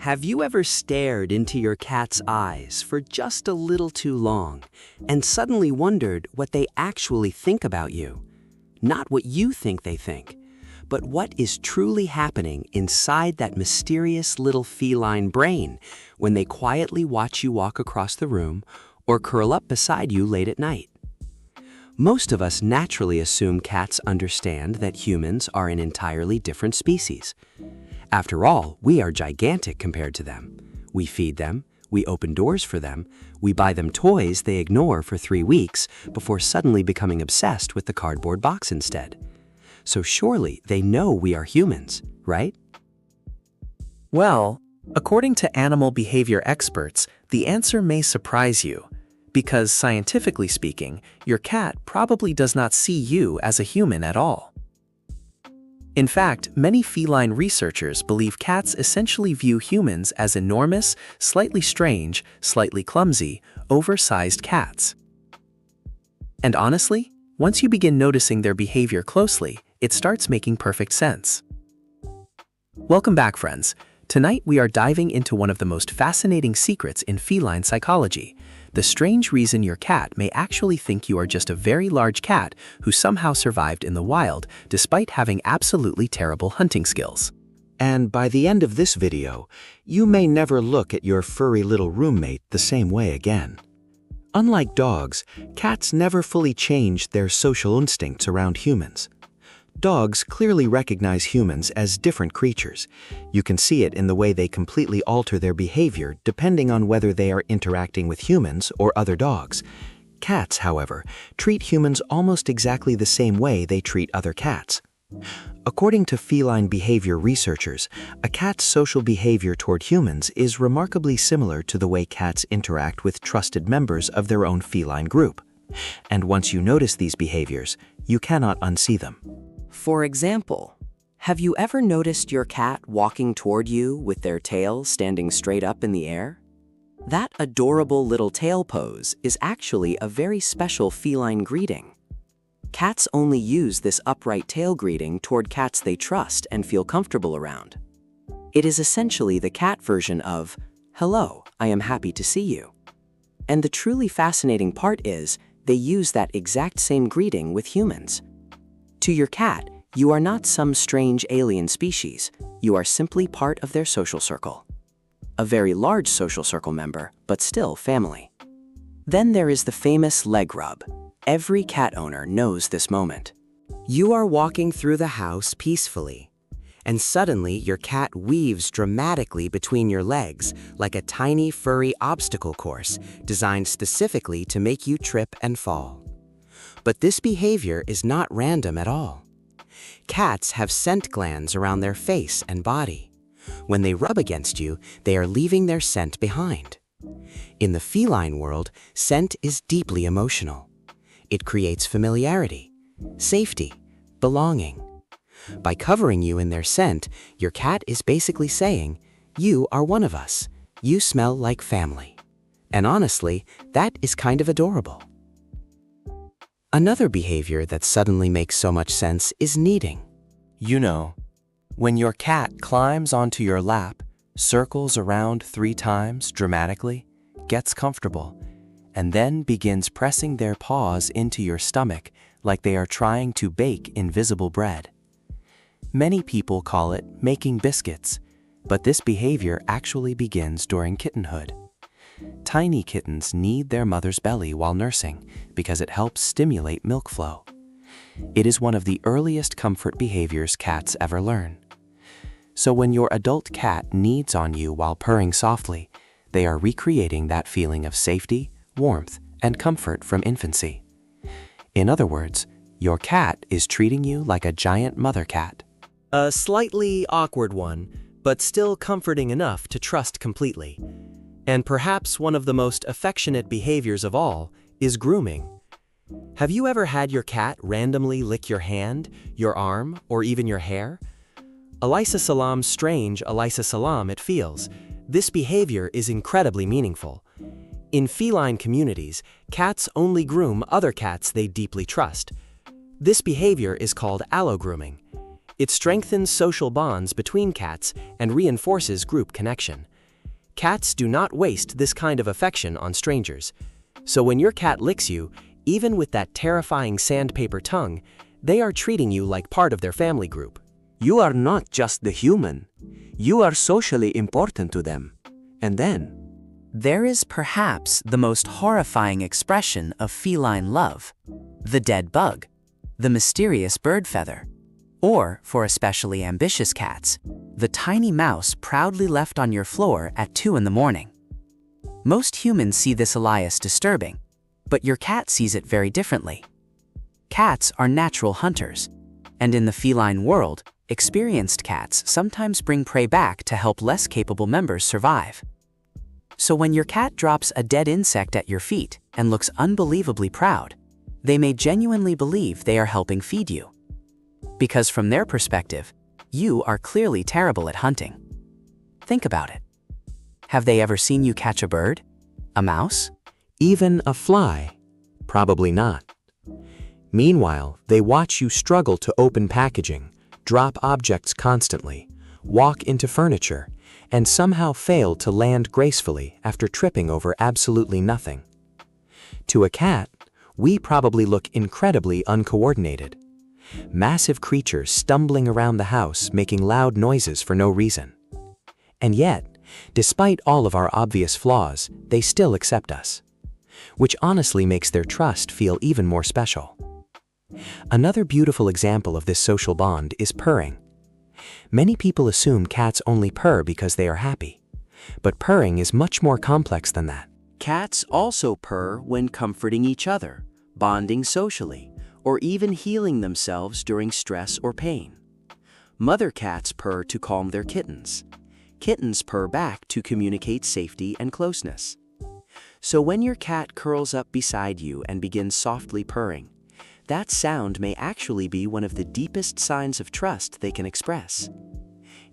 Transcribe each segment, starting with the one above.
Have you ever stared into your cat's eyes for just a little too long and suddenly wondered what they actually think about you? Not what you think they think, but what is truly happening inside that mysterious little feline brain when they quietly watch you walk across the room or curl up beside you late at night. Most of us naturally assume cats understand that humans are an entirely different species. After all, we are gigantic compared to them. We feed them, we open doors for them, we buy them toys they ignore for 3 weeks before suddenly becoming obsessed with the cardboard box instead. So surely they know we are humans, right? Well, according to animal behavior experts, the answer may surprise you, because scientifically speaking, your cat probably does not see you as a human at all. In fact, many feline researchers believe cats essentially view humans as enormous, slightly strange, slightly clumsy, oversized cats. And honestly, once you begin noticing their behavior closely, it starts making perfect sense. Welcome back, friends. Tonight we are diving into one of the most fascinating secrets in feline psychology, the strange reason your cat may actually think you are just a very large cat who somehow survived in the wild despite having absolutely terrible hunting skills. And by the end of this video, you may never look at your furry little roommate the same way again. Unlike dogs, cats never fully change their social instincts around humans. Dogs clearly recognize humans as different creatures. You can see it in the way they completely alter their behavior depending on whether they are interacting with humans or other dogs. Cats, however, treat humans almost exactly the same way they treat other cats. According to feline behavior researchers, a cat's social behavior toward humans is remarkably similar to the way cats interact with trusted members of their own feline group. And once you notice these behaviors, you cannot unsee them. For example, have you ever noticed your cat walking toward you with their tail standing straight up in the air? That adorable little tail pose is actually a very special feline greeting. Cats only use this upright tail greeting toward cats they trust and feel comfortable around. It is essentially the cat version of, "Hello, I am happy to see you." And the truly fascinating part is, they use that exact same greeting with humans. To your cat, you are not some strange alien species. You are simply part of their social circle. A very large social circle member, but still family. Then there is the famous leg rub. Every cat owner knows this moment. You are walking through the house peacefully, and suddenly your cat weaves dramatically between your legs like a tiny furry obstacle course designed specifically to make you trip and fall. But this behavior is not random at all. Cats have scent glands around their face and body. When they rub against you, they are leaving their scent behind. In the feline world, scent is deeply emotional. It creates familiarity, safety, belonging. By covering you in their scent, your cat is basically saying, "You are one of us. You smell like family." And honestly, that is kind of adorable. Another behavior that suddenly makes so much sense is kneading. You know, when your cat climbs onto your lap, circles around 3 times dramatically, gets comfortable, and then begins pressing their paws into your stomach like they are trying to bake invisible bread. Many people call it making biscuits, but this behavior actually begins during kittenhood. Tiny kittens knead their mother's belly while nursing because it helps stimulate milk flow. It is one of the earliest comfort behaviors cats ever learn. So when your adult cat kneads on you while purring softly, they are recreating that feeling of safety, warmth, and comfort from infancy. In other words, your cat is treating you like a giant mother cat. A slightly awkward one, but still comforting enough to trust completely. And perhaps one of the most affectionate behaviors of all is grooming. Have you ever had your cat randomly lick your hand, your arm, or even your hair? Alaysa salam, strange alaysa salam it feels. This behavior is incredibly meaningful. In feline communities, cats only groom other cats they deeply trust. This behavior is called allogrooming. It strengthens social bonds between cats and reinforces group connection. Cats do not waste this kind of affection on strangers. So when your cat licks you, even with that terrifying sandpaper tongue, they are treating you like part of their family group. You are not just the human. You are socially important to them. And then, There is perhaps the most horrifying expression of feline love: the dead bug, the mysterious bird feather, or, for especially ambitious cats, the tiny mouse proudly left on your floor at 2 in the morning. Most humans see this alias disturbing, but your cat sees it very differently. Cats are natural hunters, and in the feline world, experienced cats sometimes bring prey back to help less capable members survive. So when your cat drops a dead insect at your feet and looks unbelievably proud, they may genuinely believe they are helping feed you. Because from their perspective, you are clearly terrible at hunting. Think about it. Have they ever seen you catch a bird? A mouse? Even a fly? Probably not. Meanwhile, they watch you struggle to open packaging, drop objects constantly, walk into furniture, and somehow fail to land gracefully after tripping over absolutely nothing. To a cat, we probably look incredibly uncoordinated. Massive creatures stumbling around the house making loud noises for no reason. And yet, despite all of our obvious flaws, they still accept us, which honestly makes their trust feel even more special. Another beautiful example of this social bond is purring. Many people assume cats only purr because they are happy, but purring is much more complex than that. cats also purr when comforting each other, bonding socially, or even healing themselves during stress or pain. Mother cats purr to calm their kittens. Kittens purr back to communicate safety and closeness. So when your cat curls up beside you and begins softly purring, that sound may actually be one of the deepest signs of trust they can express.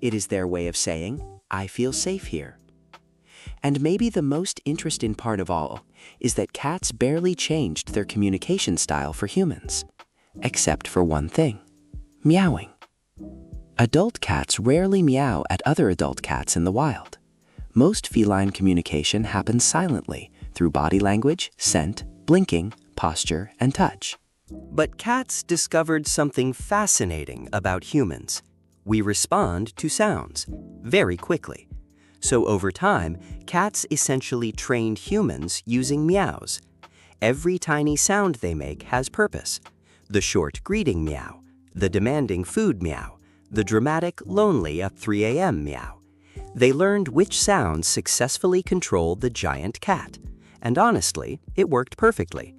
It is their way of saying, "I feel safe here." And maybe the most interesting part of all is that cats barely changed their communication style for humans, except for one thing: meowing. Adult cats rarely meow at other adult cats in the wild. Most feline communication happens silently through body language, scent, blinking, posture, and touch. But cats discovered something fascinating about humans. We respond to sounds very quickly. So over time, cats essentially trained humans using meows. Every tiny sound they make has purpose. The short greeting meow, the demanding food meow, the dramatic lonely at 3 a.m. meow. They learned which sounds successfully control the giant cat. And honestly, it worked perfectly.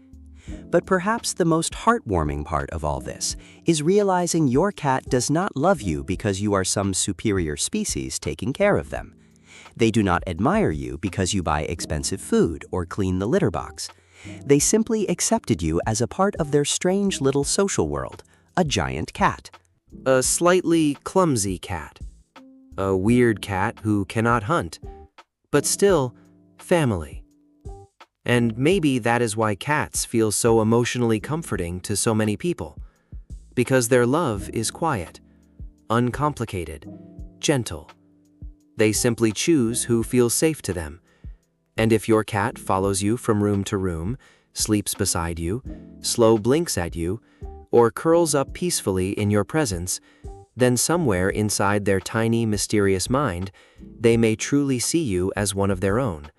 But perhaps the most heartwarming part of all this is realizing your cat does not love you because you are some superior species taking care of them. They do not admire you because you buy expensive food or clean the litter box. They simply accepted you as a part of their strange little social world, a giant cat. A slightly clumsy cat. A weird cat who cannot hunt, but still family. And maybe that is why cats feel so emotionally comforting to so many people. Because their love is quiet, uncomplicated, gentle. They simply choose who feels safe to them. And if your cat follows you from room to room, sleeps beside you, slow blinks at you, or curls up peacefully in your presence, then somewhere inside their tiny, mysterious mind, they may truly see you as one of their own.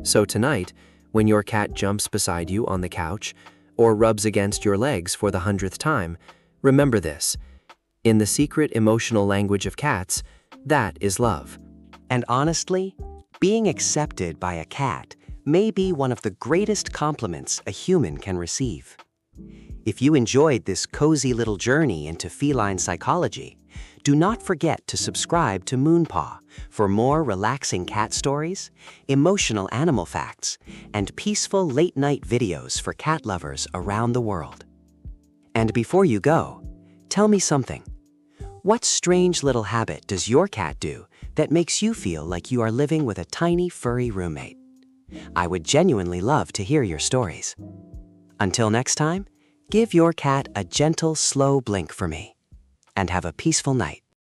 So tonight, when your cat jumps beside you on the couch or rubs against your legs for the 100th time, remember this. In the secret emotional language of cats, that is love. And honestly, being accepted by a cat may be one of the greatest compliments a human can receive. If you enjoyed this cozy little journey into feline psychology, do not forget to subscribe to Moonpaw for more relaxing cat stories, emotional animal facts, and peaceful late-night videos for cat lovers around the world. And before you go, tell me something. What strange little habit does your cat do that makes you feel like you are living with a tiny furry roommate? I would genuinely love to hear your stories. Until next time, give your cat a gentle, slow blink for me, and have a peaceful night.